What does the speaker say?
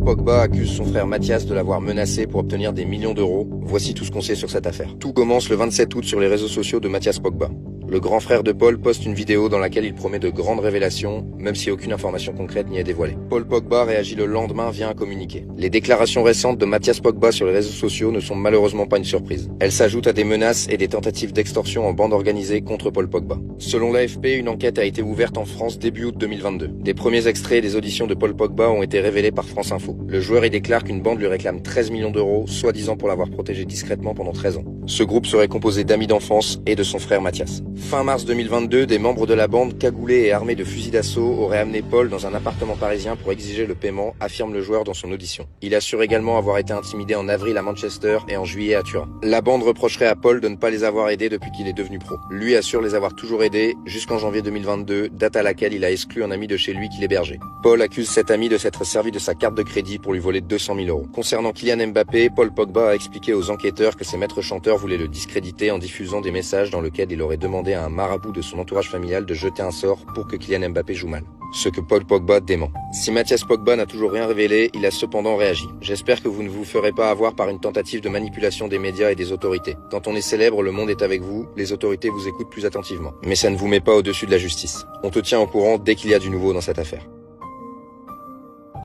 Pogba accuse son frère Mathias de l'avoir menacé pour obtenir des millions d'euros. Voici tout ce qu'on sait sur cette affaire. Tout commence le 27 août sur les réseaux sociaux de Mathias Pogba. Le grand frère de Paul poste une vidéo dans laquelle il promet de grandes révélations, même si aucune information concrète n'y est dévoilée. Paul Pogba réagit le lendemain via un communiqué. Les déclarations récentes de Mathias Pogba sur les réseaux sociaux ne sont malheureusement pas une surprise. Elles s'ajoutent à des menaces et des tentatives d'extorsion en bande organisée contre Paul Pogba. Selon l'AFP, une enquête a été ouverte en France début août 2022. Des premiers extraits des auditions de Paul Pogba ont été révélés par France Info. Le joueur y déclare qu'une bande lui réclame 13 millions d'euros, soi-disant pour l'avoir protégé discrètement pendant 13 ans. Ce groupe serait composé d'amis d'enfance et de son frère Mathias. Fin mars 2022, des membres de la bande, cagoulés et armés de fusils d'assaut, auraient amené Paul dans un appartement parisien pour exiger le paiement, affirme le joueur dans son audition. Il assure également avoir été intimidé en avril à Manchester et en juillet à Turin. La bande reprocherait à Paul de ne pas les avoir aidés depuis qu'il est devenu pro. Lui assure les avoir toujours aidés jusqu'en janvier 2022, date à laquelle il a exclu un ami de chez lui qui l'hébergeait. Paul accuse cet ami de s'être servi de sa carte de crédit pour lui voler 200 000 euros. Concernant Kylian Mbappé, Paul Pogba a expliqué aux enquêteurs que ses maîtres chanteurs voulaient le discréditer en diffusant des messages dans lesquels il aurait demandé à un marabout de son entourage familial de jeter un sort pour que Kylian Mbappé joue mal. Ce que Paul Pogba dément. Si Mathias Pogba n'a toujours rien révélé, il a cependant réagi. J'espère que vous ne vous ferez pas avoir par une tentative de manipulation des médias et des autorités. Quand on est célèbre, le monde est avec vous, les autorités vous écoutent plus attentivement. Mais ça ne vous met pas au-dessus de la justice. On te tient au courant dès qu'il y a du nouveau dans cette affaire.